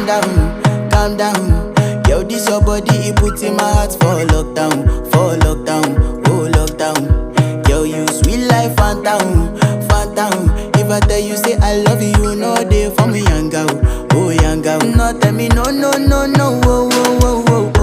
calm down. Yo, this your body, it put in my heart for lockdown, oh lockdown. Yo, you sweet life, phantom, phantom. If I tell you say I love you, no day for me, young girl, oh young girl. No tell me no, no, no, no, oh, oh, oh, oh,